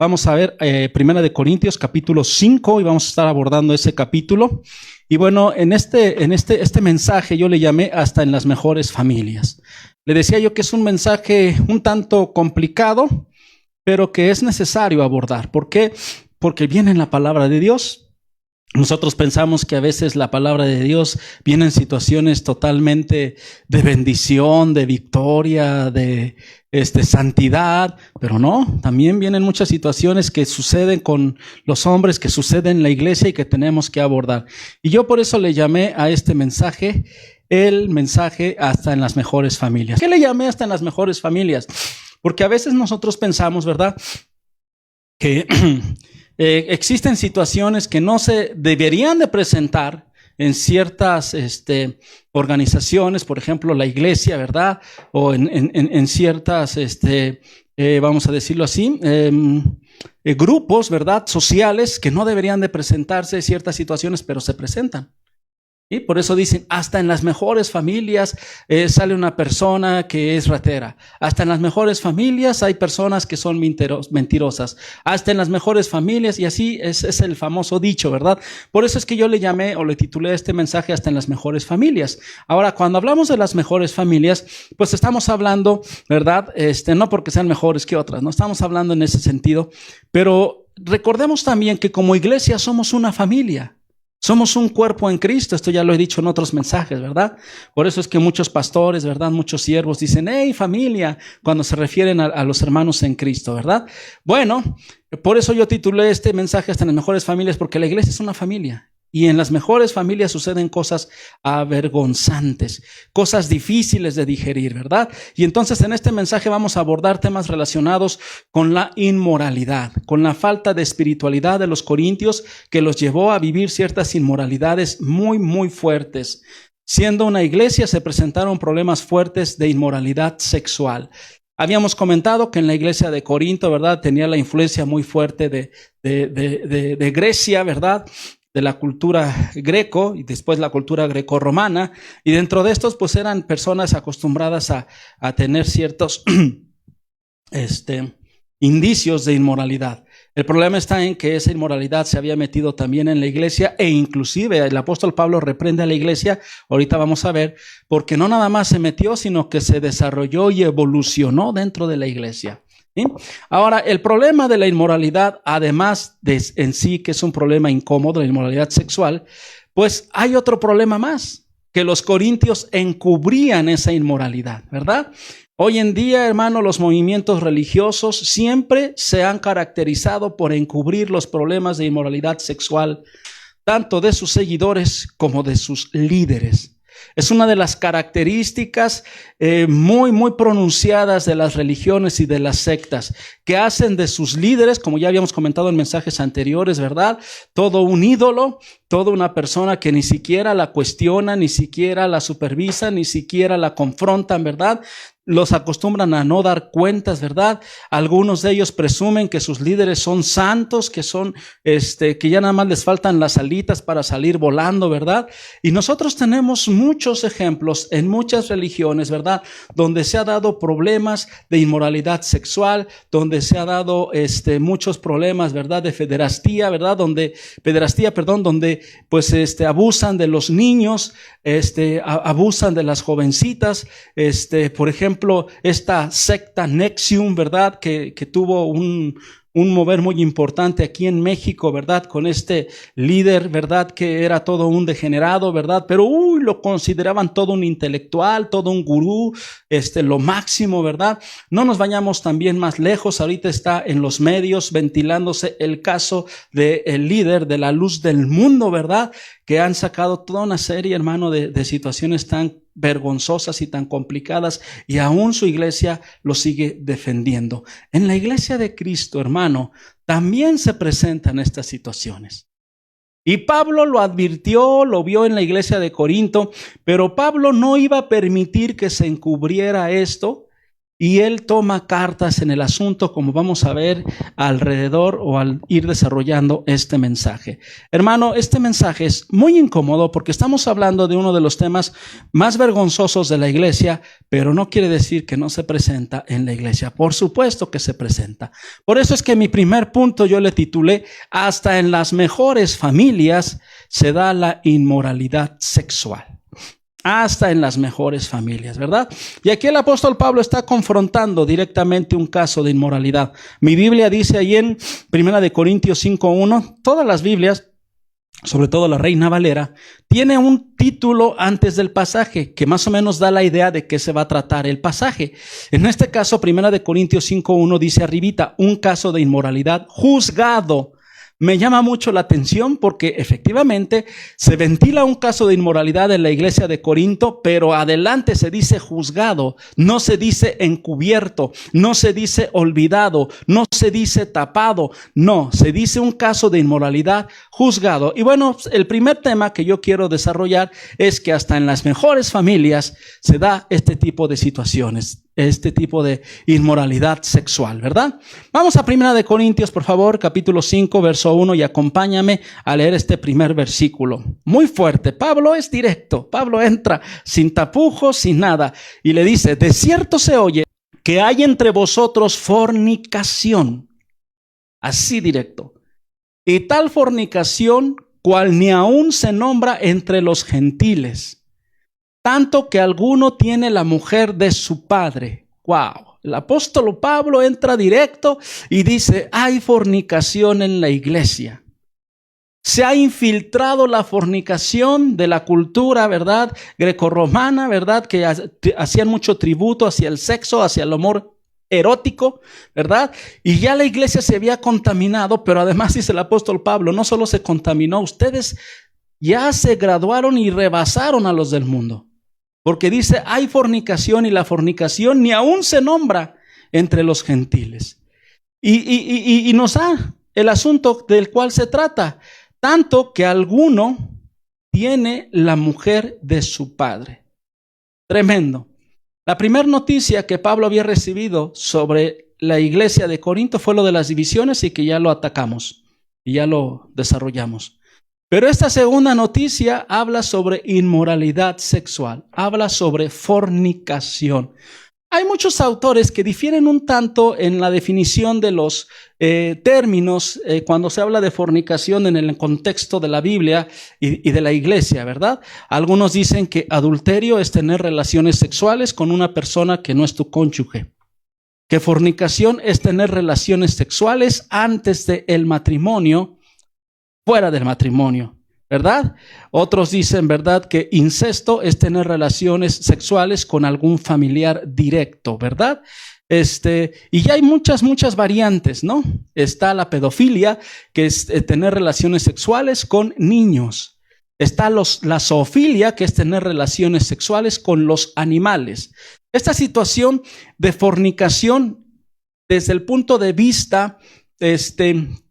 Vamos a ver Primera de Corintios capítulo 5 y vamos a estar abordando ese capítulo. Y bueno, en este mensaje yo le llamé hasta en las mejores familias. Le decía yo que es un mensaje un tanto complicado, pero que es necesario abordar. ¿Por qué? Porque viene en la palabra de Dios. Nosotros pensamos que a veces la palabra de Dios viene en situaciones totalmente de bendición, de victoria, de santidad, pero no, también vienen muchas situaciones que suceden con los hombres, que suceden en la iglesia y que tenemos que abordar. Y yo por eso le llamé a este mensaje el mensaje hasta en las mejores familias. ¿Qué le llamé hasta en las mejores familias? Porque a veces nosotros pensamos, ¿verdad?, que existen situaciones que no se deberían de presentar en ciertas organizaciones, por ejemplo, la iglesia, ¿verdad? O en ciertas, vamos a decirlo así, grupos, ¿verdad? Sociales que no deberían de presentarse ciertas situaciones, pero se presentan. Y por eso dicen, hasta en las mejores familias sale una persona que es ratera. Hasta en las mejores familias hay personas que son mentirosas. Hasta en las mejores familias, y así es el famoso dicho, ¿verdad? Por eso es que yo le llamé o le titulé este mensaje hasta en las mejores familias. Ahora, cuando hablamos de las mejores familias, pues estamos hablando, ¿verdad? No porque sean mejores que otras, no estamos hablando en ese sentido, pero recordemos también que como iglesia somos una familia. Somos un cuerpo en Cristo, esto ya lo he dicho en otros mensajes, ¿verdad? Por eso es que muchos pastores, ¿verdad? Muchos siervos dicen, hey, familia, cuando se refieren a los hermanos en Cristo, ¿verdad? Bueno, por eso yo titulé este mensaje hasta en las mejores familias, porque la iglesia es una familia. Y en las mejores familias suceden cosas avergonzantes, cosas difíciles de digerir, ¿verdad? Y entonces en este mensaje vamos a abordar temas relacionados con la inmoralidad, con la falta de espiritualidad de los corintios que los llevó a vivir ciertas inmoralidades muy, muy fuertes. Siendo una iglesia se presentaron problemas fuertes de inmoralidad sexual. Habíamos comentado que en la iglesia de Corinto, ¿verdad?, tenía la influencia muy fuerte de Grecia, ¿verdad?, de la cultura greco y después la cultura greco-romana, y dentro de estos pues eran personas acostumbradas a tener ciertos indicios de inmoralidad. El problema está en que esa inmoralidad se había metido también en la iglesia, e inclusive el apóstol Pablo reprende a la iglesia, ahorita vamos a ver, porque no nada más se metió, sino que se desarrolló y evolucionó dentro de la iglesia. ¿Sí? Ahora, el problema de la inmoralidad, además de en sí que es un problema incómodo, la inmoralidad sexual, pues hay otro problema más, que los corintios encubrían esa inmoralidad, ¿verdad? Hoy en día, hermano, los movimientos religiosos siempre se han caracterizado por encubrir los problemas de inmoralidad sexual, tanto de sus seguidores como de sus líderes. Es una de las características muy, muy pronunciadas de las religiones y de las sectas, que hacen de sus líderes, como ya habíamos comentado en mensajes anteriores, ¿verdad?, todo un ídolo, toda una persona que ni siquiera la cuestiona, ni siquiera la supervisa, ni siquiera la confrontan, ¿verdad? Los acostumbran a no dar cuentas, ¿verdad? Algunos de ellos presumen que sus líderes son santos, que son, que ya nada más les faltan las alitas para salir volando, ¿verdad? Y nosotros tenemos muchos ejemplos en muchas religiones, ¿verdad?, donde se ha dado problemas de inmoralidad sexual, donde se ha dado muchos problemas, ¿verdad?, de pederastía, ¿verdad?, donde pues abusan de los niños, abusan de las jovencitas, por ejemplo, esta secta NXIVM, ¿verdad?, que tuvo un mover muy importante aquí en México, ¿verdad?, con este líder, ¿verdad?, que era todo un degenerado, ¿verdad?, pero lo consideraban todo un intelectual, todo un gurú, lo máximo, ¿verdad? No nos vayamos también más lejos, ahorita está en los medios ventilándose el caso del líder de la Luz del Mundo, ¿verdad?, que han sacado toda una serie, hermano, de situaciones tan vergonzosas y tan complicadas, y aún su iglesia lo sigue defendiendo. En la iglesia de Cristo, hermano, también se presentan estas situaciones. Y Pablo lo advirtió, lo vio en la iglesia de Corinto, pero Pablo no iba a permitir que se encubriera esto, y él toma cartas en el asunto, como vamos a ver alrededor o al ir desarrollando este mensaje. Hermano, este mensaje es muy incómodo porque estamos hablando de uno de los temas más vergonzosos de la iglesia, pero no quiere decir que no se presenta en la iglesia. Por supuesto que se presenta. Por eso es que mi primer punto yo le titulé: hasta en las mejores familias se da la inmoralidad sexual. Hasta en las mejores familias, ¿verdad? Y aquí el apóstol Pablo está confrontando directamente un caso de inmoralidad. Mi Biblia dice ahí en 1 Corintios 5:1, todas las Biblias, sobre todo la Reina Valera, tiene un título antes del pasaje que más o menos da la idea de qué se va a tratar el pasaje. En este caso, 1 Corintios 5:1 dice arribita: un caso de inmoralidad juzgado. Me llama mucho la atención porque efectivamente se ventila un caso de inmoralidad en la iglesia de Corinto, pero adelante se dice juzgado, no se dice encubierto, no se dice olvidado, no se dice tapado, no, se dice un caso de inmoralidad juzgado. Y bueno, el primer tema que yo quiero desarrollar es que hasta en las mejores familias se da este tipo de situaciones, este tipo de inmoralidad sexual, ¿verdad? Vamos a 1 Corintios, por favor, capítulo 5, verso 1, y acompáñame a leer este primer versículo. Muy fuerte. Pablo es directo. Pablo entra sin tapujos, sin nada, y le dice: de cierto se oye que hay entre vosotros fornicación. Así directo. Y tal fornicación cual ni aún se nombra entre los gentiles, tanto que alguno tiene la mujer de su padre. Wow. El apóstol Pablo entra directo y dice: hay fornicación en la iglesia. Se ha infiltrado la fornicación de la cultura, ¿verdad?, grecorromana, ¿verdad?, que hacían mucho tributo hacia el sexo, hacia el amor erótico, ¿verdad? Y ya la iglesia se había contaminado, pero además dice el apóstol Pablo, no solo se contaminó, ustedes ya se graduaron y rebasaron a los del mundo. Porque dice: hay fornicación, y la fornicación ni aún se nombra entre los gentiles. Y nos da el asunto del cual se trata. Tanto que alguno tiene la mujer de su padre. Tremendo. La primera noticia que Pablo había recibido sobre la iglesia de Corinto fue lo de las divisiones, y que ya lo atacamos y ya lo desarrollamos. Pero esta segunda noticia habla sobre inmoralidad sexual, habla sobre fornicación. Hay muchos autores que difieren un tanto en la definición de los términos cuando se habla de fornicación en el contexto de la Biblia y de la iglesia, ¿verdad? Algunos dicen que adulterio es tener relaciones sexuales con una persona que no es tu cónyuge. Que fornicación es tener relaciones sexuales antes del matrimonio, fuera del matrimonio, ¿verdad? Otros dicen, ¿verdad?, que incesto es tener relaciones sexuales con algún familiar directo, ¿verdad? Y ya hay muchas variantes, ¿no? Está la pedofilia, que es tener relaciones sexuales con niños. Está la zoofilia, que es tener relaciones sexuales con los animales. Esta situación de fornicación, desde el punto de vista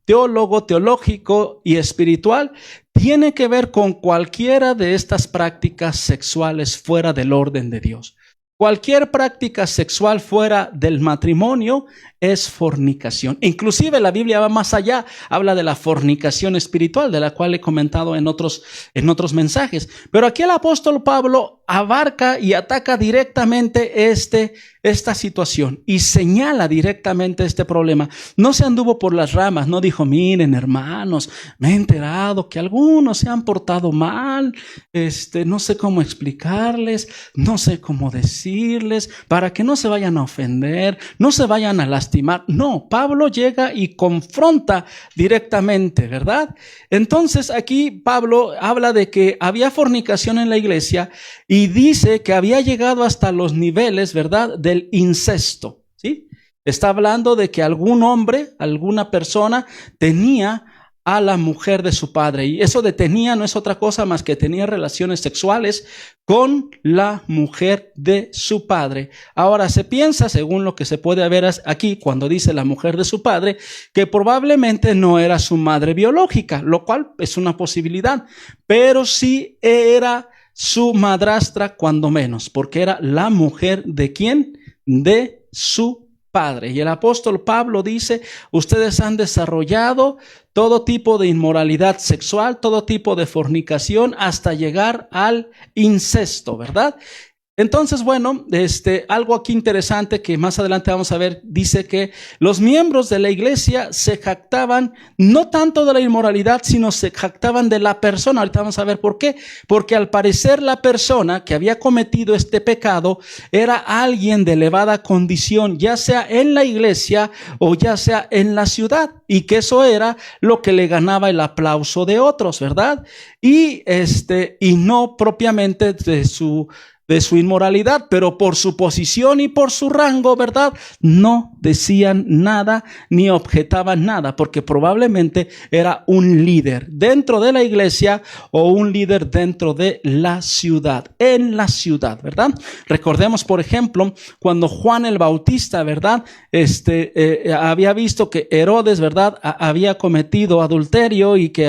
teológico y espiritual, tiene que ver con cualquiera de estas prácticas sexuales fuera del orden de Dios. Cualquier práctica sexual fuera del matrimonio es fornicación. Inclusive la Biblia va más allá, habla de la fornicación espiritual, de la cual he comentado en otros mensajes. Pero aquí el apóstol Pablo abarca y ataca directamente esta situación y señala directamente este problema. No se anduvo por las ramas, no dijo: miren, hermanos, me he enterado que algunos se han portado mal, no sé cómo explicarles, no sé cómo decirles, para que no se vayan a ofender, no se vayan a lastimar. No, Pablo llega y confronta directamente, ¿verdad? Entonces aquí Pablo habla de que había fornicación en la iglesia y dice que había llegado hasta los niveles, ¿verdad?, del incesto, ¿sí? Está hablando de que algún hombre, alguna persona tenía a la mujer de su padre, y eso de tenía no es otra cosa más que tenía relaciones sexuales con la mujer de su padre. Ahora se piensa, según lo que se puede ver aquí cuando dice la mujer de su padre, que probablemente no era su madre biológica, lo cual es una posibilidad, pero sí era su madrastra cuando menos, porque era la mujer de ¿quién? de su padre. Y el apóstol Pablo dice, ustedes han desarrollado todo tipo de inmoralidad sexual, todo tipo de fornicación, hasta llegar al incesto, ¿verdad? Entonces, bueno, algo aquí interesante que más adelante vamos a ver, dice que los miembros de la iglesia se jactaban no tanto de la inmoralidad, sino se jactaban de la persona. Ahorita vamos a ver por qué. Porque al parecer la persona que había cometido este pecado era alguien de elevada condición, ya sea en la iglesia o ya sea en la ciudad, y que eso era lo que le ganaba el aplauso de otros, ¿verdad? Y no propiamente de su inmoralidad, pero por su posición y por su rango, ¿verdad? No decían nada ni objetaban nada, porque probablemente era un líder dentro de la iglesia o un líder dentro de la ciudad, en la ciudad, ¿verdad? Recordemos, por ejemplo, cuando Juan el Bautista, ¿verdad? Había visto que Herodes, ¿verdad? Había cometido adulterio y que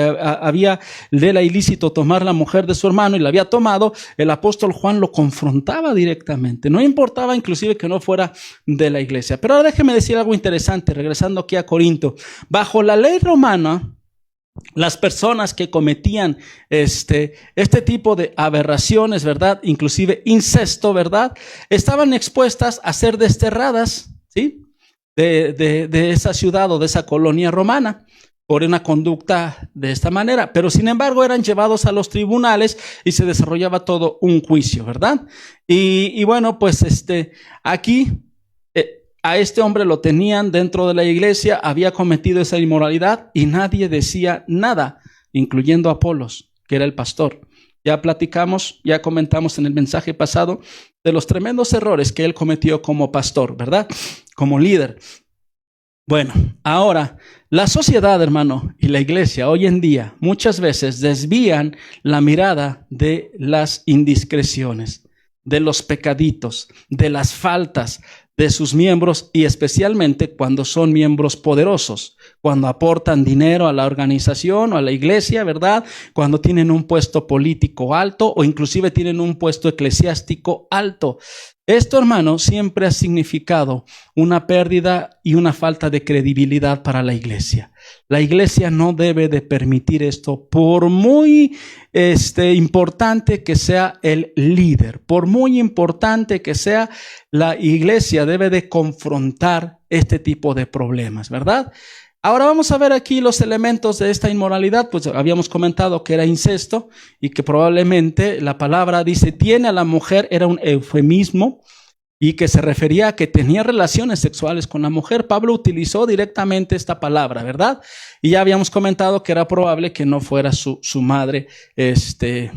le era ilícito tomar la mujer de su hermano y la había tomado. El apóstol Juan lo confrontaba directamente, no importaba inclusive que no fuera de la iglesia. Pero ahora déjeme decir algo interesante, regresando aquí a Corinto. Bajo la ley romana, las personas que cometían este tipo de aberraciones, ¿verdad? Inclusive incesto, ¿verdad? Estaban expuestas a ser desterradas, ¿sí? De esa ciudad o de esa colonia romana, por una conducta de esta manera, pero sin embargo eran llevados a los tribunales y se desarrollaba todo un juicio, ¿verdad? Y bueno, pues aquí a este hombre lo tenían dentro de la iglesia, había cometido esa inmoralidad y nadie decía nada, incluyendo a Apolos, que era el pastor. Ya platicamos, ya comentamos en el mensaje pasado de los tremendos errores que él cometió como pastor, ¿verdad? Como líder. Bueno, ahora, la sociedad, hermano, y la iglesia hoy en día muchas veces desvían la mirada de las indiscreciones, de los pecaditos, de las faltas de sus miembros, y especialmente cuando son miembros poderosos, cuando aportan dinero a la organización o a la iglesia, ¿verdad? Cuando tienen un puesto político alto o inclusive tienen un puesto eclesiástico alto. Esto, hermano, siempre ha significado una pérdida y una falta de credibilidad para la iglesia. La iglesia no debe de permitir esto, por muy importante que sea el líder, por muy importante que sea la iglesia, debe de confrontar este tipo de problemas, ¿verdad? Ahora vamos a ver aquí los elementos de esta inmoralidad. Pues habíamos comentado que era incesto y que probablemente la palabra dice tiene a la mujer, era un eufemismo y que se refería a que tenía relaciones sexuales con la mujer. Pablo utilizó directamente esta palabra, ¿verdad? Y ya habíamos comentado que era probable que no fuera su madre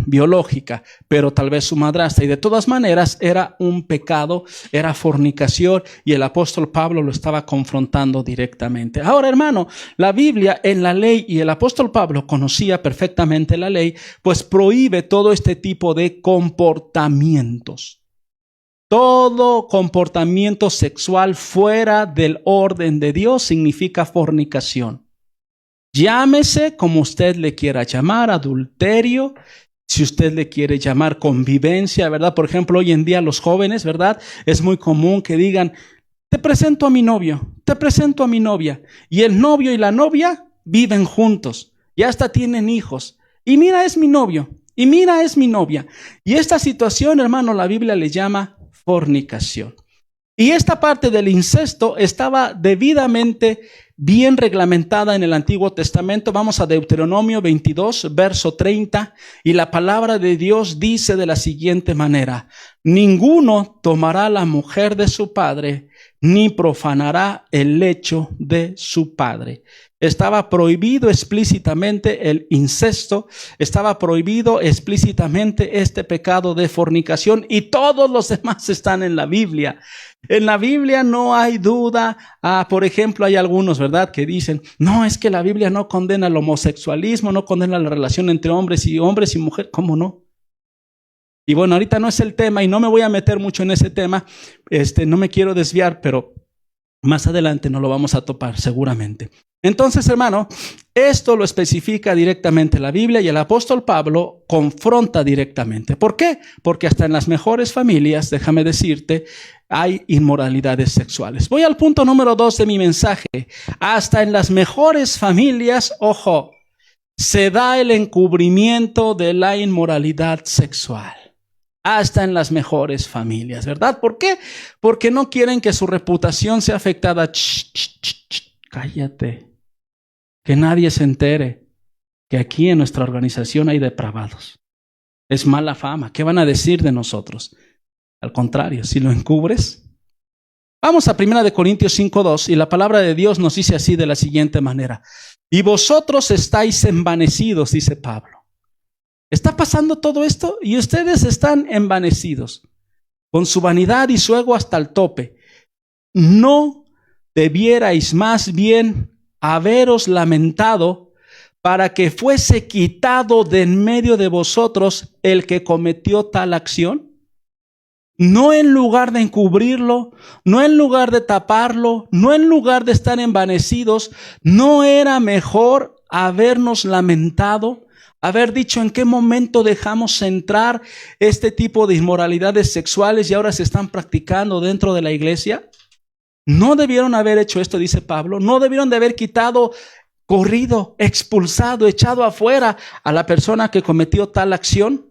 biológica, pero tal vez su madrastra. Y de todas maneras era un pecado, era fornicación, y el apóstol Pablo lo estaba confrontando directamente. Ahora, hermano, la Biblia en la ley, y el apóstol Pablo conocía perfectamente la ley, pues prohíbe todo este tipo de comportamientos. Todo comportamiento sexual fuera del orden de Dios significa fornicación. Llámese como usted le quiera llamar, adulterio, si usted le quiere llamar convivencia, ¿verdad? Por ejemplo, hoy en día los jóvenes, ¿verdad? Es muy común que digan, te presento a mi novio, te presento a mi novia. Y el novio y la novia viven juntos y hasta tienen hijos. Y mira, es mi novio, y mira, es mi novia. Y esta situación, hermano, la Biblia le llama fornicación. Y esta parte del incesto estaba debidamente bien reglamentada en el Antiguo Testamento. Vamos a Deuteronomio 22, verso 30, y la palabra de Dios dice de la siguiente manera: ninguno tomará la mujer de su padre, ni profanará el lecho de su padre. Estaba prohibido explícitamente el incesto, estaba prohibido explícitamente este pecado de fornicación, y todos los demás están en la Biblia. En la Biblia no hay duda. Por ejemplo, hay algunos, ¿verdad?, que dicen, no, es que la Biblia no condena el homosexualismo, no condena la relación entre hombres y mujeres. ¿Cómo no? Y bueno, ahorita no es el tema y no me voy a meter mucho en ese tema. No me quiero desviar, pero Más adelante nos lo vamos a topar seguramente. Entonces, hermano, esto lo especifica directamente la Biblia y el apóstol Pablo confronta directamente. ¿Por qué? Porque hasta en las mejores familias, déjame decirte, hay inmoralidades sexuales. Voy al punto número 2 de mi mensaje. Hasta en las mejores familias, ojo, se da el encubrimiento de la inmoralidad sexual. Hasta en las mejores familias, ¿verdad? ¿Por qué? Porque no quieren que su reputación sea afectada. Cállate. Que nadie se entere que aquí en nuestra organización hay depravados. Es mala fama. ¿Qué van a decir de nosotros? Al contrario, si lo encubres. Vamos a 1 Corintios 5:2 y la palabra de Dios nos dice así de la siguiente manera. Y vosotros estáis envanecidos, dice Pablo. Está pasando todo esto y ustedes están envanecidos con su vanidad y su ego hasta el tope. ¿No debierais más bien haberos lamentado para que fuese quitado de en medio de vosotros el que cometió tal acción? No en lugar de encubrirlo, no en lugar de taparlo, no en lugar de estar envanecidos, ¿no era mejor habernos lamentado? Haber dicho en qué momento dejamos entrar este tipo de inmoralidades sexuales y ahora se están practicando dentro de la iglesia. No debieron haber hecho esto, dice Pablo. No debieron de haber quitado, corrido, expulsado, echado afuera a la persona que cometió tal acción.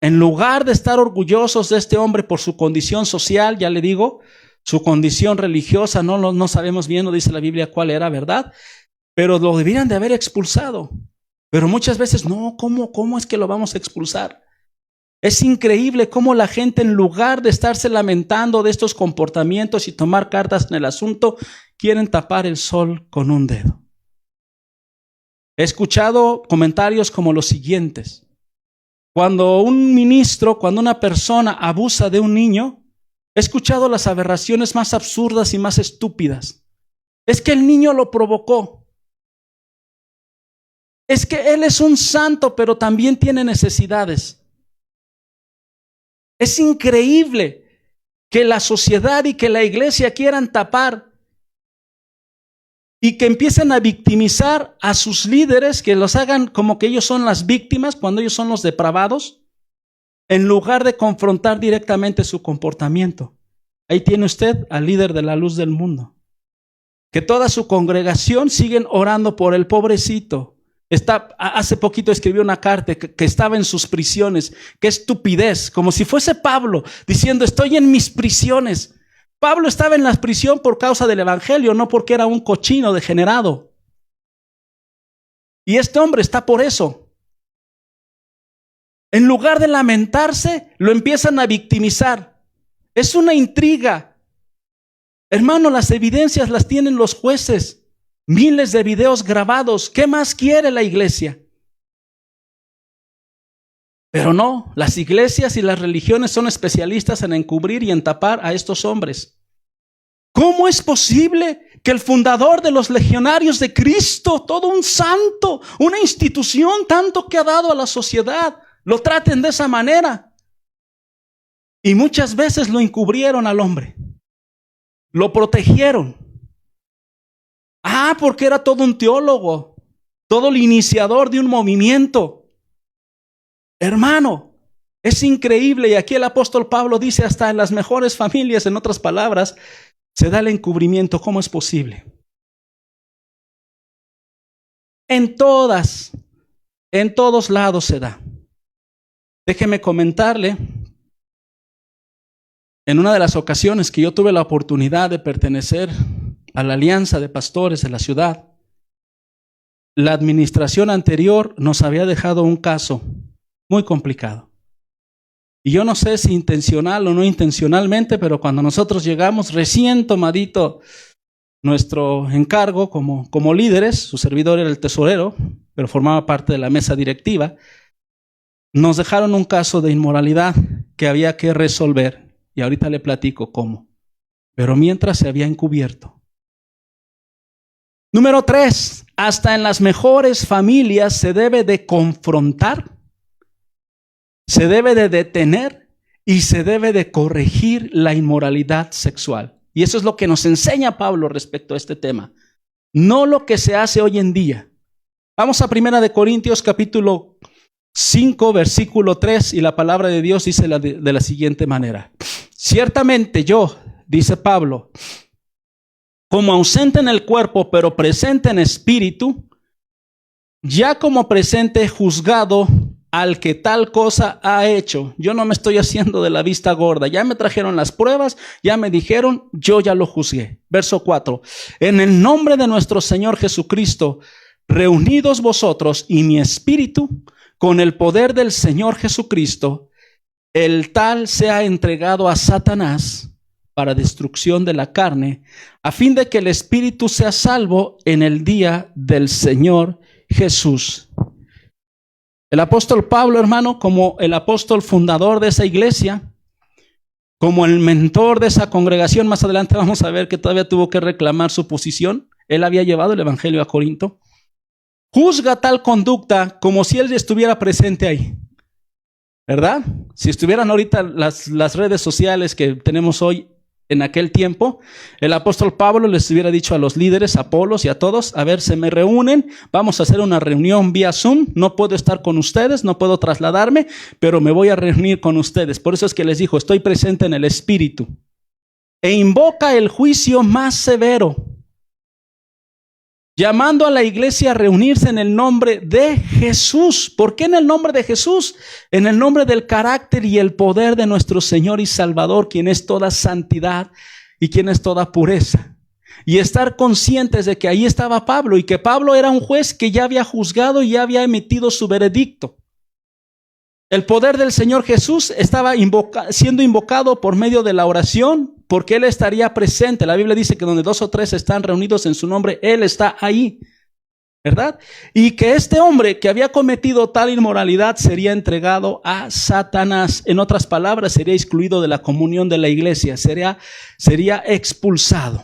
En lugar de estar orgullosos de este hombre por su condición social, ya le digo, su condición religiosa, no sabemos bien, no dice la Biblia cuál era, ¿verdad? Pero lo debieran de haber expulsado. Pero muchas veces, no, ¿cómo es que lo vamos a expulsar? Es increíble cómo la gente, en lugar de estarse lamentando de estos comportamientos y tomar cartas en el asunto, quieren tapar el sol con un dedo. He escuchado comentarios como los siguientes. Cuando un ministro, cuando una persona abusa de un niño, he escuchado las aberraciones más absurdas y más estúpidas. Es que el niño lo provocó. Es que él es un santo, pero también tiene necesidades. Es increíble que la sociedad y que la iglesia quieran tapar y que empiecen a victimizar a sus líderes, que los hagan como que ellos son las víctimas cuando ellos son los depravados, en lugar de confrontar directamente su comportamiento. Ahí tiene usted al líder de la luz del mundo. Que toda su congregación siguen orando por el pobrecito. Hace poquito escribió una carta que estaba en sus prisiones. Qué estupidez, como si fuese Pablo diciendo estoy en mis prisiones. Pablo estaba en la prisión por causa del evangelio, no porque era un cochino degenerado. Y este hombre está por eso. En lugar de lamentarse, lo empiezan a victimizar. Es una intriga. Hermano, las evidencias las tienen los jueces. Miles de videos grabados. ¿Qué más quiere la iglesia? Pero no, las iglesias y las religiones son especialistas en encubrir y en tapar a estos hombres. ¿Cómo es posible que el fundador de los legionarios de Cristo, todo un santo, una institución tanto que ha dado a la sociedad, lo traten de esa manera? Y muchas veces lo encubrieron al hombre. Lo protegieron. Porque era todo un teólogo, todo el iniciador de un movimiento. Hermano, es increíble, y aquí el apóstol Pablo dice hasta en las mejores familias, en otras palabras, se da el encubrimiento. ¿Cómo es posible? En todos lados se da. Déjeme comentarle, en una de las ocasiones que yo tuve la oportunidad de pertenecer a la alianza de pastores de la ciudad, la administración anterior nos había dejado un caso muy complicado. Y yo no sé si intencional o no intencionalmente, pero cuando nosotros llegamos, recién tomadito nuestro encargo como líderes, su servidor era el tesorero, pero formaba parte de la mesa directiva, nos dejaron un caso de inmoralidad que había que resolver. Y ahorita le platico cómo. Pero mientras se había encubierto. Número 3, hasta en las mejores familias se debe de confrontar, se debe de detener y se debe de corregir la inmoralidad sexual. Y eso es lo que nos enseña Pablo respecto a este tema. No lo que se hace hoy en día. Vamos a 1 Corintios capítulo 5, versículo 3, y la palabra de Dios dice de la siguiente manera. Ciertamente yo, dice Pablo, como ausente en el cuerpo, pero presente en espíritu, ya como presente juzgado al que tal cosa ha hecho. Yo no me estoy haciendo de la vista gorda. Ya me trajeron las pruebas, ya me dijeron, yo ya lo juzgué. Verso 4. En el nombre de nuestro Señor Jesucristo, reunidos vosotros y mi espíritu, con el poder del Señor Jesucristo, el tal sea entregado a Satanás para destrucción de la carne, a fin de que el espíritu sea salvo en el día del Señor Jesús. El apóstol Pablo, hermano, como el apóstol fundador de esa iglesia, como el mentor de esa congregación, más adelante vamos a ver que todavía tuvo que reclamar su posición. Él había llevado el evangelio a Corinto. Juzga tal conducta como si él estuviera presente ahí, ¿verdad? Si estuvieran ahorita las redes sociales que tenemos hoy, en aquel tiempo, el apóstol Pablo les hubiera dicho a los líderes, a Apolos y a todos, a ver, se me reúnen, vamos a hacer una reunión vía Zoom, no puedo estar con ustedes, no puedo trasladarme, pero me voy a reunir con ustedes. Por eso es que les dijo, estoy presente en el Espíritu. E invoca el juicio más severo, llamando a la iglesia a reunirse en el nombre de Jesús. ¿Por qué en el nombre de Jesús? En el nombre del carácter y el poder de nuestro Señor y Salvador, quien es toda santidad y quien es toda pureza. Y estar conscientes de que ahí estaba Pablo y que Pablo era un juez que ya había juzgado y ya había emitido su veredicto. El poder del Señor Jesús estaba siendo invocado por medio de la oración, porque Él estaría presente. La Biblia dice que donde 2 o 3 están reunidos en su nombre, Él está ahí, ¿verdad? Y que este hombre que había cometido tal inmoralidad sería entregado a Satanás. En otras palabras, sería excluido de la comunión de la iglesia, sería expulsado.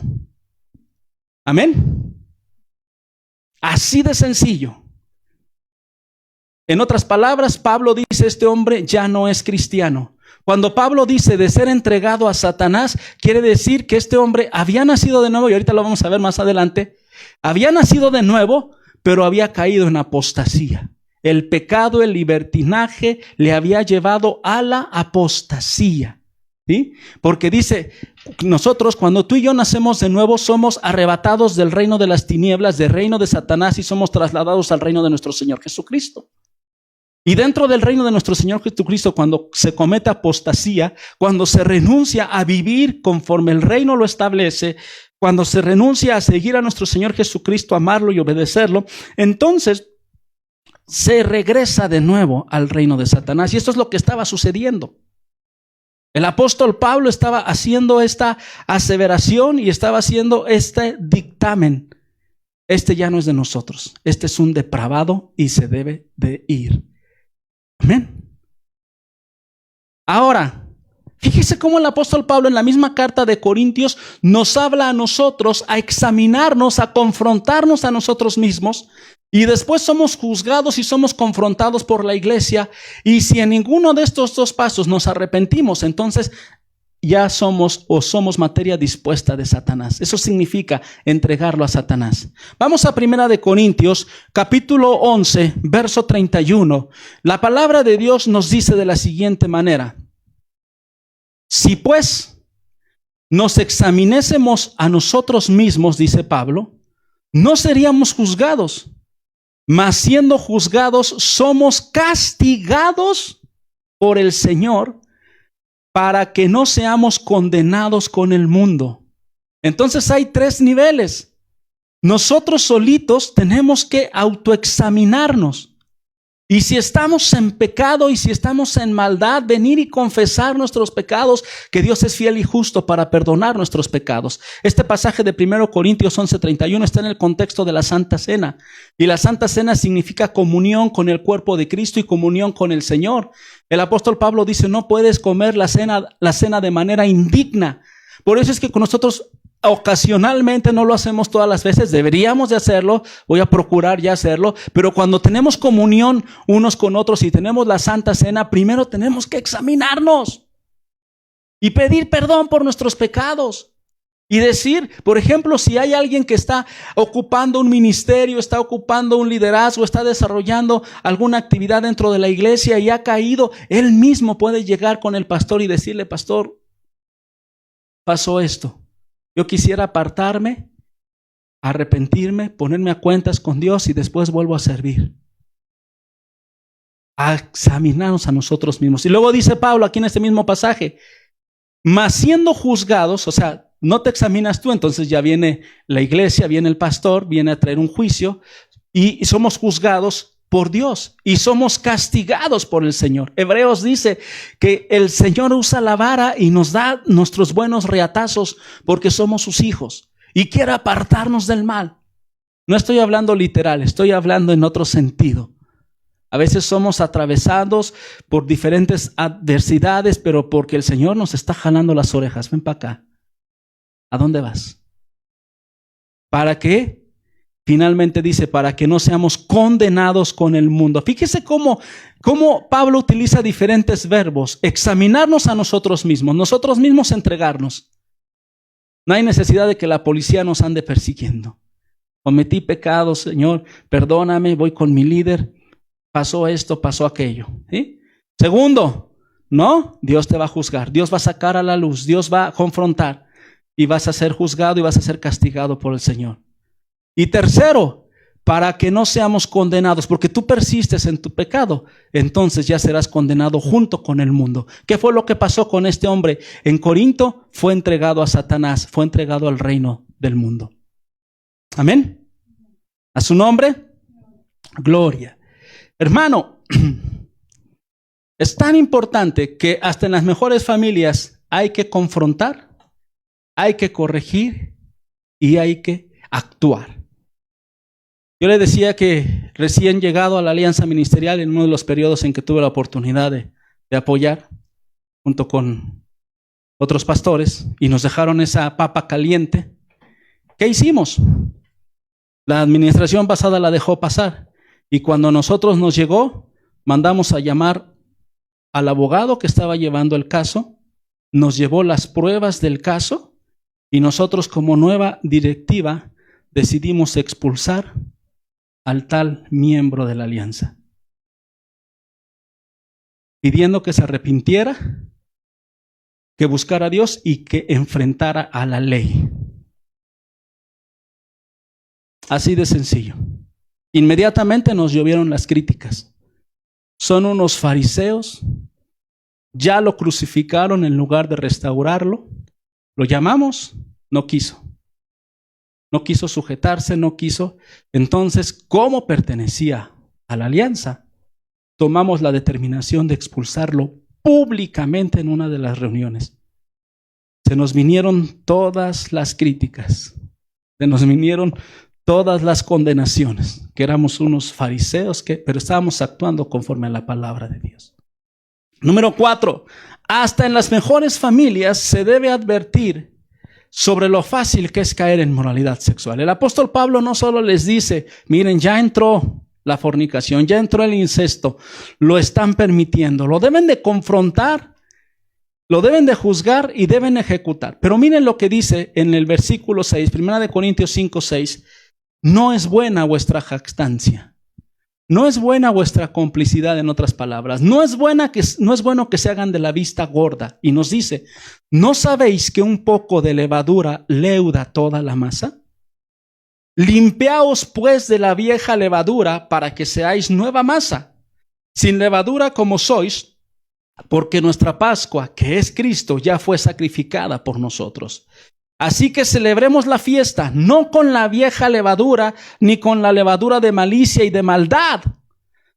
Amén. Así de sencillo. En otras palabras, Pablo dice, este hombre ya no es cristiano. Cuando Pablo dice de ser entregado a Satanás, quiere decir que este hombre había nacido de nuevo, y ahorita lo vamos a ver más adelante, había nacido de nuevo, pero había caído en apostasía. El pecado, el libertinaje, le había llevado a la apostasía. ¿Sí? Porque dice, nosotros cuando tú y yo nacemos de nuevo somos arrebatados del reino de las tinieblas, del reino de Satanás, y somos trasladados al reino de nuestro Señor Jesucristo. Y dentro del reino de nuestro Señor Jesucristo, cuando se comete apostasía, cuando se renuncia a vivir conforme el reino lo establece, cuando se renuncia a seguir a nuestro Señor Jesucristo, amarlo y obedecerlo, entonces se regresa de nuevo al reino de Satanás. Y esto es lo que estaba sucediendo. El apóstol Pablo estaba haciendo esta aseveración y estaba haciendo este dictamen. Este ya no es de nosotros. Este es un depravado y se debe de ir. Amén. Ahora, fíjese cómo el apóstol Pablo en la misma carta de Corintios nos habla a nosotros, a examinarnos, a confrontarnos a nosotros mismos, y después somos juzgados y somos confrontados por la iglesia, y si en ninguno de estos dos pasos nos arrepentimos, entonces ya somos materia dispuesta de Satanás. Eso significa entregarlo a Satanás. Vamos a 1 Corintios, capítulo 11, verso 31. La palabra de Dios nos dice de la siguiente manera: si pues nos examinésemos a nosotros mismos, dice Pablo, no seríamos juzgados, mas siendo juzgados somos castigados por el Señor, para que no seamos condenados con el mundo. Entonces hay 3 niveles. Nosotros solitos tenemos que autoexaminarnos. Y si estamos en pecado y si estamos en maldad, venir y confesar nuestros pecados, que Dios es fiel y justo para perdonar nuestros pecados. Este pasaje de 1 Corintios 11:31 está en el contexto de la Santa Cena. Y la Santa Cena significa comunión con el cuerpo de Cristo y comunión con el Señor. El apóstol Pablo dice, no puedes comer la cena de manera indigna. Por eso es que con nosotros ocasionalmente, no lo hacemos todas las veces, deberíamos de hacerlo, voy a procurar ya hacerlo, pero cuando tenemos comunión unos con otros y tenemos la Santa Cena, primero tenemos que examinarnos y pedir perdón por nuestros pecados. Y decir, por ejemplo, si hay alguien que está ocupando un ministerio, está ocupando un liderazgo, está desarrollando alguna actividad dentro de la iglesia y ha caído, él mismo puede llegar con el pastor y decirle: pastor, pasó esto. Yo quisiera apartarme, arrepentirme, ponerme a cuentas con Dios y después vuelvo a servir. A examinarnos a nosotros mismos. Y luego dice Pablo aquí en este mismo pasaje: mas siendo juzgados, o sea, no te examinas tú, entonces ya viene la iglesia, viene el pastor, viene a traer un juicio y somos juzgados por Dios y somos castigados por el Señor. Hebreos dice que el Señor usa la vara y nos da nuestros buenos reatazos porque somos sus hijos y quiere apartarnos del mal. No estoy hablando literal, estoy hablando en otro sentido. A veces somos atravesados por diferentes adversidades, pero porque el Señor nos está jalando las orejas. Ven para acá. ¿A dónde vas? ¿Para qué? Finalmente dice, para que no seamos condenados con el mundo. Fíjese cómo Pablo utiliza diferentes verbos. Examinarnos a nosotros mismos entregarnos. No hay necesidad de que la policía nos ande persiguiendo. Cometí pecados, Señor, perdóname, voy con mi líder. Pasó esto, pasó aquello. ¿Sí? Segundo, no, Dios te va a juzgar. Dios va a sacar a la luz, Dios va a confrontar. Y vas a ser juzgado y vas a ser castigado por el Señor. Y tercero, para que no seamos condenados, porque tú persistes en tu pecado, entonces ya serás condenado junto con el mundo. ¿Qué fue lo que pasó con este hombre? En Corinto fue entregado a Satanás, fue entregado al reino del mundo. Amén. A su nombre, gloria. Hermano, es tan importante que hasta en las mejores familias hay que confrontar, hay que corregir y hay que actuar. Yo le decía que recién llegado a la alianza ministerial, en uno de los periodos en que tuve la oportunidad de apoyar, junto con otros pastores, y nos dejaron esa papa caliente, ¿qué hicimos? La administración pasada la dejó pasar, y cuando a nosotros nos llegó, mandamos a llamar al abogado que estaba llevando el caso, nos llevó las pruebas del caso, y nosotros como nueva directiva decidimos expulsar al tal miembro de la alianza, pidiendo que se arrepintiera, que buscara a Dios y que enfrentara a la ley. Así de sencillo. Inmediatamente nos llovieron las críticas. Son unos fariseos, ya lo crucificaron en lugar de restaurarlo. Lo llamamos, no quiso. No quiso sujetarse, no quiso. Entonces, como pertenecía a la alianza, tomamos la determinación de expulsarlo públicamente en una de las reuniones. Se nos vinieron todas las críticas, se nos vinieron todas las condenaciones, que éramos unos fariseos, pero estábamos actuando conforme a la palabra de Dios. Número 4, hasta en las mejores familias se debe advertir sobre lo fácil que es caer en moralidad sexual. El apóstol Pablo no solo les dice, miren, ya entró la fornicación, ya entró el incesto, lo están permitiendo, lo deben de confrontar, lo deben de juzgar y deben ejecutar. Pero miren lo que dice en el versículo 6, 1 Corintios 5, 6, no es buena vuestra jactancia. No es buena vuestra complicidad, en otras palabras. No es bueno que se hagan de la vista gorda. Y nos dice, ¿no sabéis que un poco de levadura leuda toda la masa? Limpiaos pues de la vieja levadura para que seáis nueva masa, sin levadura como sois, porque nuestra Pascua, que es Cristo, ya fue sacrificada por nosotros. Así que celebremos la fiesta, no con la vieja levadura, ni con la levadura de malicia y de maldad,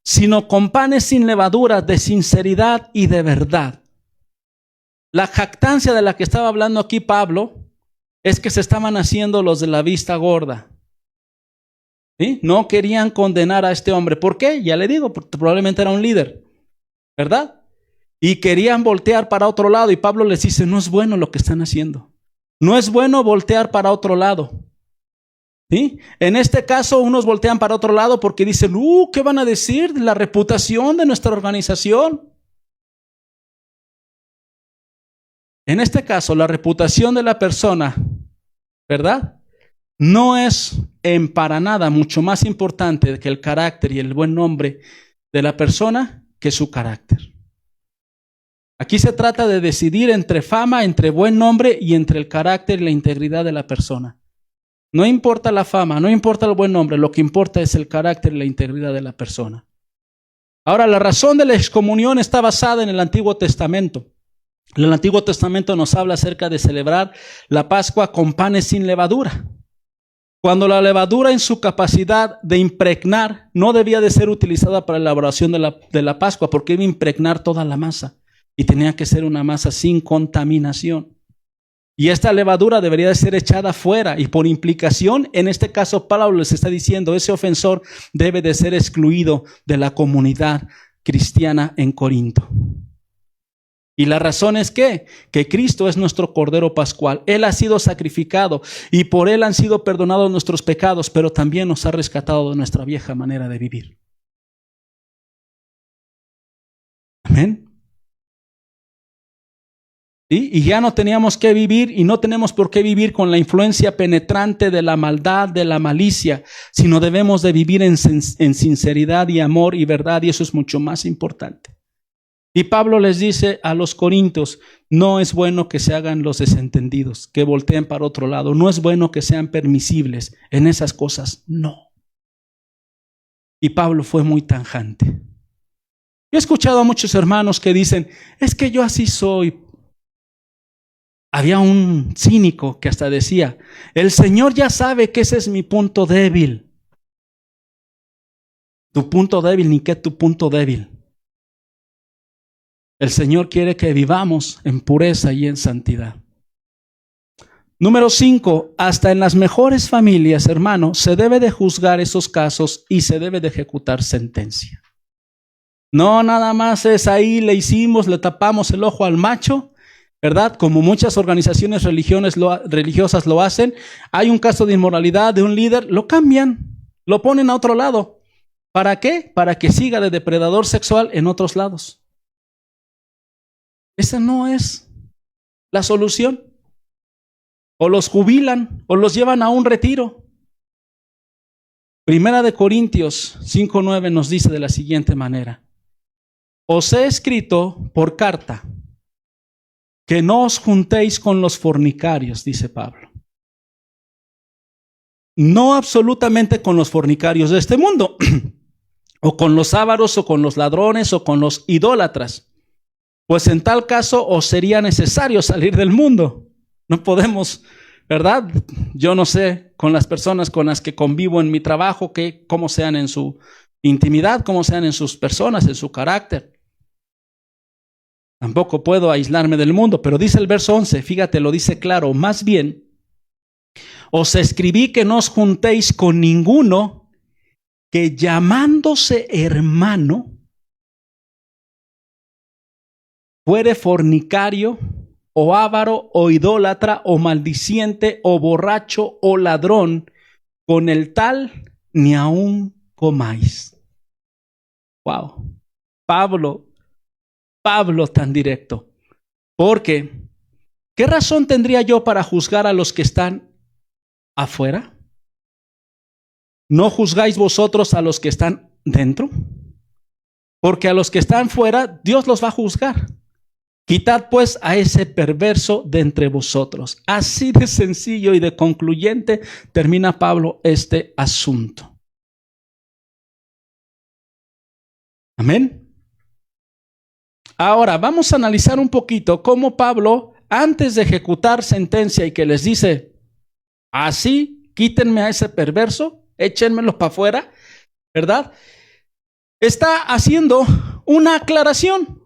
sino con panes sin levadura, de sinceridad y de verdad. La jactancia de la que estaba hablando aquí Pablo es que se estaban haciendo los de la vista gorda. ¿Sí? No querían condenar a este hombre. ¿Por qué? Ya le digo, porque probablemente era un líder, ¿verdad? Y querían voltear para otro lado, y Pablo les dice, no es bueno lo que están haciendo. No es bueno voltear para otro lado. ¿Sí? En este caso, unos voltean para otro lado porque dicen, ¿qué van a decir de la reputación de nuestra organización? En este caso, la reputación de la persona ¿verdad? No es en para nada mucho más importante que el carácter y el buen nombre de la persona que su carácter. Aquí se trata de decidir entre fama, entre buen nombre y entre el carácter y la integridad de la persona. No importa la fama, no importa el buen nombre, lo que importa es el carácter y la integridad de la persona. Ahora, la razón de la excomunión está basada en el Antiguo Testamento. El Antiguo Testamento nos habla acerca de celebrar la Pascua con panes sin levadura. Cuando la levadura en su capacidad de impregnar no debía de ser utilizada para la elaboración de la Pascua, porque iba a impregnar toda la masa y tenía que ser una masa sin contaminación. Y esta levadura debería de ser echada fuera, y por implicación, en este caso Pablo les está diciendo, ese ofensor debe de ser excluido de la comunidad cristiana en Corinto. Y la razón es que Cristo es nuestro Cordero Pascual. Él ha sido sacrificado y por Él han sido perdonados nuestros pecados, pero también nos ha rescatado de nuestra vieja manera de vivir. Amén. ¿Sí? Y ya no teníamos que vivir y no tenemos por qué vivir con la influencia penetrante de la maldad, de la malicia, sino debemos de vivir en sinceridad y amor y verdad, y eso es mucho más importante. Y Pablo les dice a los corintios, no es bueno que se hagan los desentendidos, que volteen para otro lado, no es bueno que sean permisibles en esas cosas, no. Y Pablo fue muy tajante. Yo he escuchado a muchos hermanos que dicen, es que yo así soy. Había un cínico que hasta decía, el Señor ya sabe que ese es mi punto débil. Tu punto débil, ni qué tu punto débil. El Señor quiere que vivamos en pureza y en santidad. Número 5, hasta en las mejores familias, hermano, se debe de juzgar esos casos y se debe de ejecutar sentencia. No nada más es ahí, le hicimos, le tapamos el ojo al macho, ¿verdad? Como muchas organizaciones religiosas lo hacen. Hay un caso de inmoralidad de un líder, lo cambian, lo ponen a otro lado. ¿Para qué? Para que siga de depredador sexual en otros lados. Esa no es la solución. O los jubilan o los llevan a un retiro. Primera de Corintios 5:9 nos dice de la siguiente manera: os he escrito por carta que no os juntéis con los fornicarios, dice Pablo. No absolutamente con los fornicarios de este mundo, o con los ávaros, o con los ladrones, o con los idólatras. Pues en tal caso os sería necesario salir del mundo. No podemos, ¿verdad? Yo no sé con las personas con las que convivo en mi trabajo, cómo sean en su intimidad, cómo sean en sus personas, en su carácter. Tampoco puedo aislarme del mundo, pero dice el verso 11, fíjate, lo dice claro, más bien, os escribí que no os juntéis con ninguno que llamándose hermano fuere fornicario, o avaro, o idólatra, o maldiciente, o borracho, o ladrón, con el tal ni aun comáis. Wow. Pablo tan directo. Porque, ¿qué razón tendría yo para juzgar a los que están afuera? ¿No juzgáis vosotros a los que están dentro? Porque a los que están fuera, Dios los va a juzgar. Quitad pues a ese perverso de entre vosotros. Así de sencillo y de concluyente termina Pablo este asunto. Amén. Ahora vamos a analizar un poquito cómo Pablo, antes de ejecutar sentencia y que les dice, así, quítenme a ese perverso, échenmelo para afuera, ¿verdad? Está haciendo una aclaración.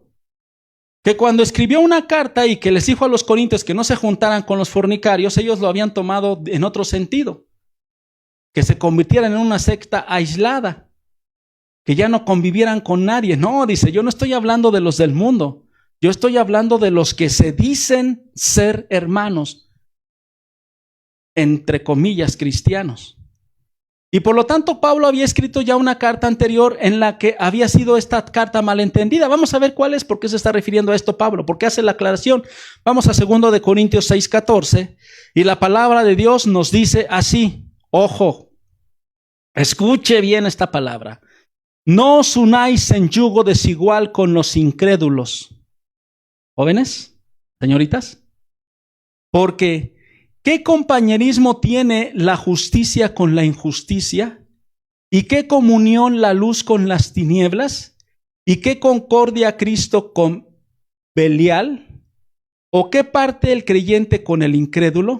Que cuando escribió una carta y que les dijo a los corintios que no se juntaran con los fornicarios, ellos lo habían tomado en otro sentido. Que se convirtieran en una secta aislada. Que ya no convivieran con nadie. No, dice, yo no estoy hablando de los del mundo. Yo estoy hablando de los que se dicen ser hermanos. Entre comillas, cristianos. Y por lo tanto, Pablo había escrito ya una carta anterior en la que había sido esta carta malentendida. Vamos a ver cuál es, por qué se está refiriendo a esto Pablo, por qué hace la aclaración. Vamos a 2 de Corintios 6:14 y la palabra de Dios nos dice así, ojo, escuche bien esta palabra. No os unáis en yugo desigual con los incrédulos. Jóvenes, señoritas, porque ¿qué compañerismo tiene la justicia con la injusticia? ¿Y qué comunión la luz con las tinieblas? ¿Y qué concordia Cristo con Belial? ¿O qué parte el creyente con el incrédulo?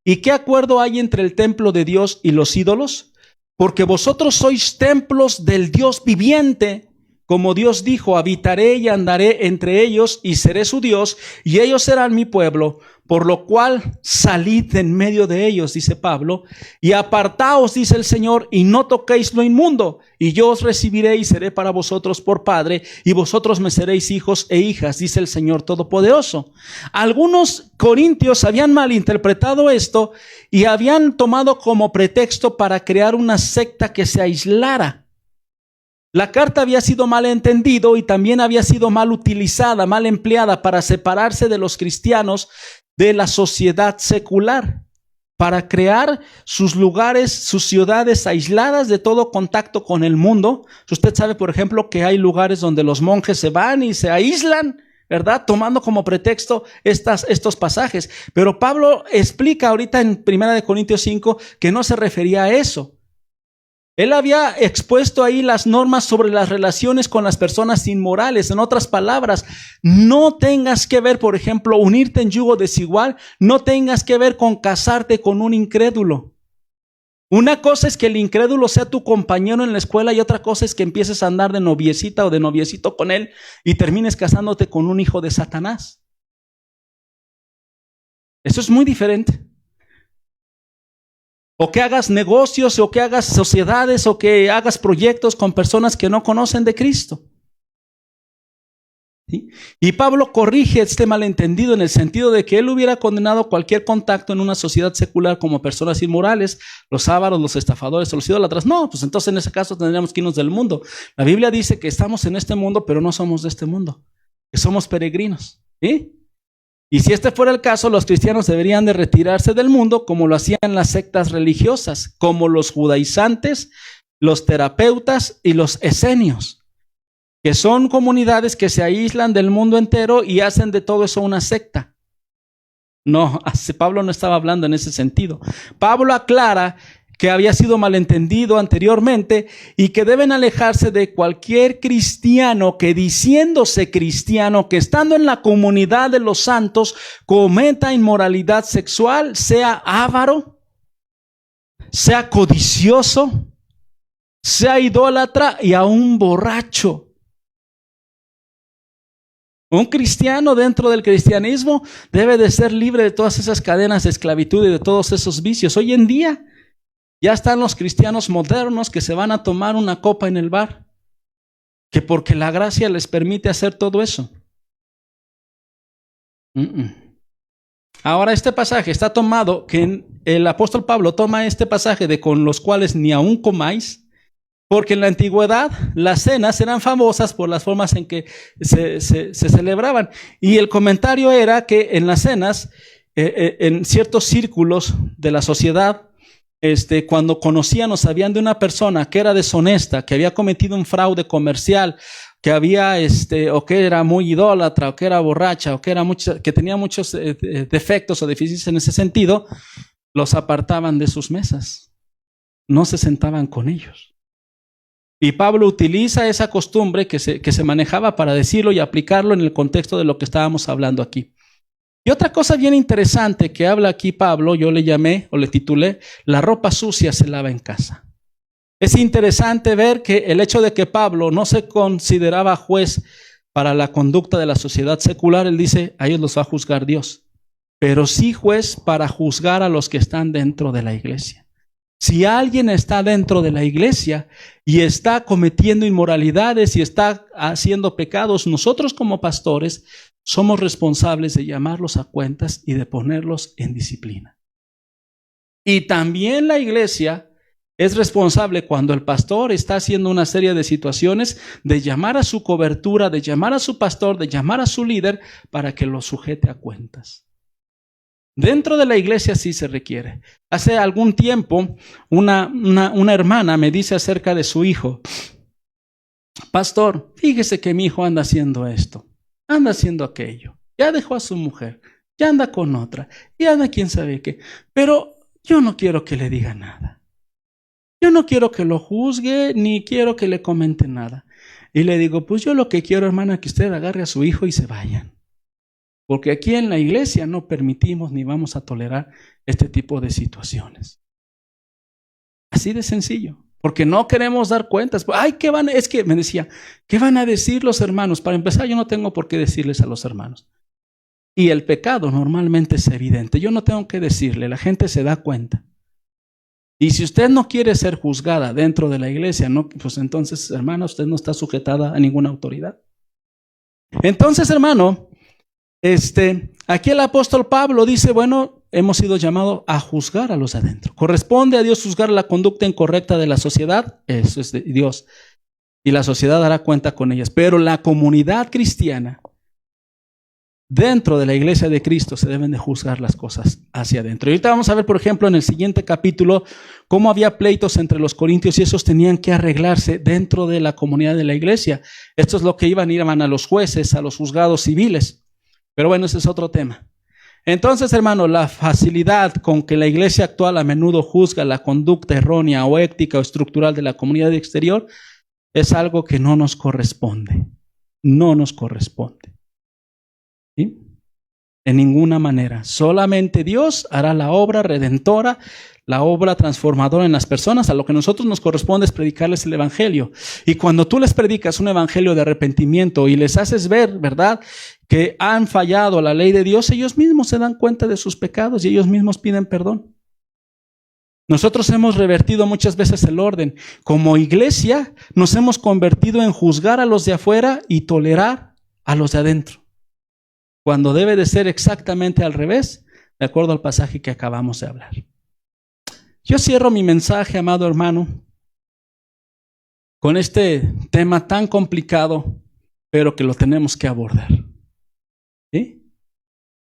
¿Y qué acuerdo hay entre el templo de Dios y los ídolos? Porque vosotros sois templos del Dios viviente. Como Dios dijo, habitaré y andaré entre ellos y seré su Dios, y ellos serán mi pueblo, por lo cual salid en medio de ellos, dice Pablo, y apartaos, dice el Señor, y no toquéis lo inmundo, y yo os recibiré y seré para vosotros por padre, y vosotros me seréis hijos e hijas, dice el Señor Todopoderoso. Algunos corintios habían malinterpretado esto y habían tomado como pretexto para crear una secta que se aislara. La carta había sido mal entendido y también había sido mal utilizada, mal empleada para separarse de los cristianos de la sociedad secular, para crear sus lugares, sus ciudades aisladas de todo contacto con el mundo. Usted sabe, por ejemplo, que hay lugares donde los monjes se van y se aíslan, ¿verdad? Tomando como pretexto estos pasajes. Pero Pablo explica ahorita en 1 Corintios 5 que no se refería a eso. Él había expuesto ahí las normas sobre las relaciones con las personas inmorales. En otras palabras, no tengas que ver, por ejemplo, unirte en yugo desigual, no tengas que ver con casarte con un incrédulo. Una cosa es que el incrédulo sea tu compañero en la escuela y otra cosa es que empieces a andar de noviecita o de noviecito con él y termines casándote con un hijo de Satanás. Eso es muy diferente. O que hagas negocios, o que hagas sociedades, o que hagas proyectos con personas que no conocen de Cristo. ¿Sí? Y Pablo corrige este malentendido en el sentido de que él hubiera condenado cualquier contacto en una sociedad secular como personas inmorales, los ávaros, los estafadores o los idólatras. No, pues entonces en ese caso tendríamos que irnos del mundo. La Biblia dice que estamos en este mundo, pero no somos de este mundo, que somos peregrinos. ¿Sí? Y si este fuera el caso, los cristianos deberían de retirarse del mundo como lo hacían las sectas religiosas, como los judaizantes, los terapeutas y los esenios, que son comunidades que se aíslan del mundo entero y hacen de todo eso una secta. No, Pablo no estaba hablando en ese sentido. Pablo aclara que había sido malentendido anteriormente y que deben alejarse de cualquier cristiano que diciéndose cristiano, que estando en la comunidad de los santos, cometa inmoralidad sexual, sea avaro, sea codicioso, sea idólatra y aún borracho. Un cristiano dentro del cristianismo debe de ser libre de todas esas cadenas de esclavitud y de todos esos vicios. Hoy en día ya están los cristianos modernos que se van a tomar una copa en el bar, que porque la gracia les permite hacer todo eso. Ahora este pasaje está tomado, que el apóstol Pablo toma este pasaje de con los cuales ni aun comáis, porque en la antigüedad las cenas eran famosas por las formas en que se celebraban. Y el comentario era que en las cenas, en ciertos círculos de la sociedad, cuando conocían o sabían de una persona que era deshonesta, que había cometido un fraude comercial, que había o que era muy idólatra, o que era borracha, o que tenía muchos defectos o deficiencias en ese sentido, los apartaban de sus mesas. No se sentaban con ellos. Y Pablo utiliza esa costumbre que se manejaba para decirlo y aplicarlo en el contexto de lo que estábamos hablando aquí. Y otra cosa bien interesante que habla aquí Pablo, yo le llamé o le titulé, la ropa sucia se lava en casa. Es interesante ver que el hecho de que Pablo no se consideraba juez para la conducta de la sociedad secular, él dice, a ellos los va a juzgar Dios, pero sí juez para juzgar a los que están dentro de la iglesia. Si alguien está dentro de la iglesia y está cometiendo inmoralidades y está haciendo pecados, nosotros como pastores somos responsables de llamarlos a cuentas y de ponerlos en disciplina. Y también la iglesia es responsable cuando el pastor está haciendo una serie de situaciones de llamar a su cobertura, de llamar a su pastor, de llamar a su líder para que lo sujete a cuentas. Dentro de la iglesia sí se requiere. Hace algún tiempo una hermana me dice acerca de su hijo: pastor, fíjese que mi hijo anda haciendo esto, anda haciendo aquello, ya dejó a su mujer, ya anda con otra, ya anda quién sabe qué, pero yo no quiero que le diga nada. Yo no quiero que lo juzgue, ni quiero que le comente nada. Y le digo, pues yo lo que quiero, hermana, es que usted agarre a su hijo y se vayan. Porque aquí en la iglesia no permitimos ni vamos a tolerar este tipo de situaciones. Así de sencillo. Porque no queremos dar cuentas. Ay, ¿qué van? Es que me decía, ¿qué van a decir los hermanos? Para empezar, yo no tengo por qué decirles a los hermanos. Y el pecado normalmente es evidente. Yo no tengo que decirle, la gente se da cuenta. Y si usted no quiere ser juzgada dentro de la iglesia, no, pues entonces, hermano, usted no está sujetada a ninguna autoridad. Entonces, hermano, aquí el apóstol Pablo dice, bueno, hemos sido llamados a juzgar a los de adentro. Corresponde a Dios juzgar la conducta incorrecta de la sociedad, eso es de Dios, y la sociedad dará cuenta con ellas. Pero la comunidad cristiana, dentro de la iglesia de Cristo, se deben de juzgar las cosas hacia adentro. Y ahorita vamos a ver, por ejemplo, en el siguiente capítulo, cómo había pleitos entre los corintios y esos tenían que arreglarse dentro de la comunidad de la iglesia. Esto es lo que iban a los jueces, a los juzgados civiles. Pero bueno, ese es otro tema. Entonces, hermano, la facilidad con que la iglesia actual a menudo juzga la conducta errónea o ética o estructural de la comunidad exterior es algo que no nos corresponde. No nos corresponde. ¿Sí? En ninguna manera. Solamente Dios hará la obra redentora, la obra transformadora en las personas. A lo que a nosotros nos corresponde es predicarles el evangelio. Y cuando tú les predicas un evangelio de arrepentimiento y les haces ver, ¿verdad?, que han fallado la ley de Dios, ellos mismos se dan cuenta de sus pecados y ellos mismos piden perdón. Nosotros hemos revertido muchas veces el orden. Como iglesia nos hemos convertido en juzgar a los de afuera y tolerar a los de adentro, cuando debe de ser exactamente al revés, de acuerdo al pasaje que acabamos de hablar. Yo cierro mi mensaje, amado hermano, con este tema tan complicado, pero que lo tenemos que abordar. ¿Sí?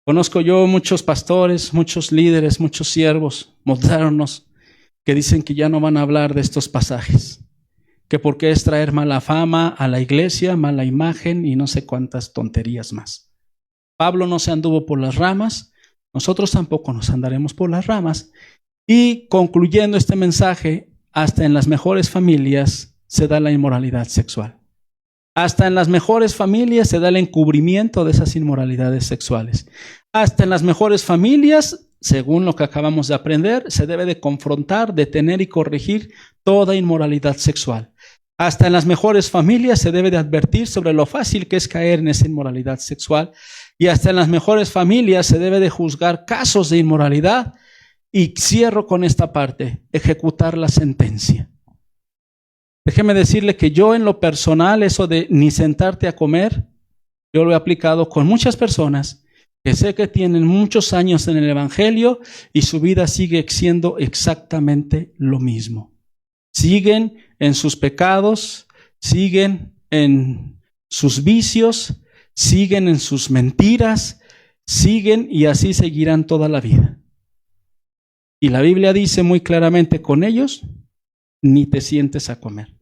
Conozco yo muchos pastores, muchos líderes, muchos siervos modernos que dicen que ya no van a hablar de estos pasajes, que porque es traer mala fama a la iglesia, mala imagen y no sé cuántas tonterías más. Pablo no se anduvo por las ramas, nosotros tampoco nos andaremos por las ramas. Y concluyendo este mensaje, hasta en las mejores familias se da la inmoralidad sexual. Hasta en las mejores familias se da el encubrimiento de esas inmoralidades sexuales. Hasta en las mejores familias, según lo que acabamos de aprender, se debe de confrontar, detener y corregir toda inmoralidad sexual. Hasta en las mejores familias se debe de advertir sobre lo fácil que es caer en esa inmoralidad sexual. Y hasta en las mejores familias se debe de juzgar casos de inmoralidad. Y cierro con esta parte, ejecutar la sentencia. Déjeme decirle que yo en lo personal, eso de ni sentarte a comer, yo lo he aplicado con muchas personas que sé que tienen muchos años en el evangelio y su vida sigue siendo exactamente lo mismo. Siguen en sus pecados, siguen en sus vicios, siguen en sus mentiras, siguen y así seguirán toda la vida. Y la Biblia dice muy claramente, con ellos ni te sientes a comer.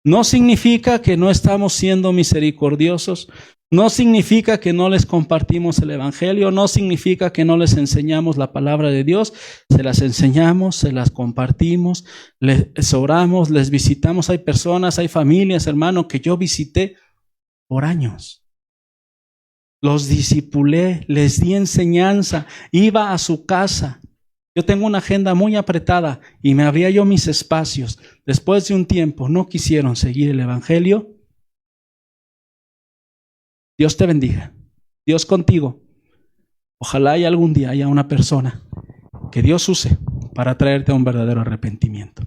No significa que no estamos siendo misericordiosos, no significa que no les compartimos el evangelio, no significa que no les enseñamos la palabra de Dios. Se las enseñamos, se las compartimos, les oramos, les visitamos. Hay personas, hay familias, hermano, que yo visité por años. Los discipulé, les di enseñanza, iba a su casa. Yo tengo una agenda muy apretada y me abría yo mis espacios. Después de un tiempo no quisieron seguir el evangelio. Dios te bendiga. Dios contigo. Ojalá y algún día haya una persona que Dios use para traerte a un verdadero arrepentimiento.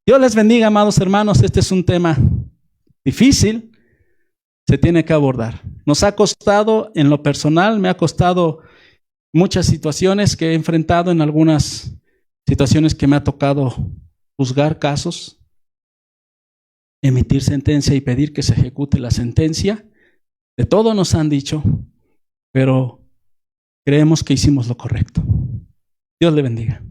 Dios les bendiga, amados hermanos. Este es un tema difícil. Se tiene que abordar. Nos ha costado, en lo personal, me ha costado muchas situaciones que he enfrentado, en algunas situaciones que me ha tocado juzgar casos, emitir sentencia y pedir que se ejecute la sentencia. De todo nos han dicho, pero creemos que hicimos lo correcto. Dios le bendiga.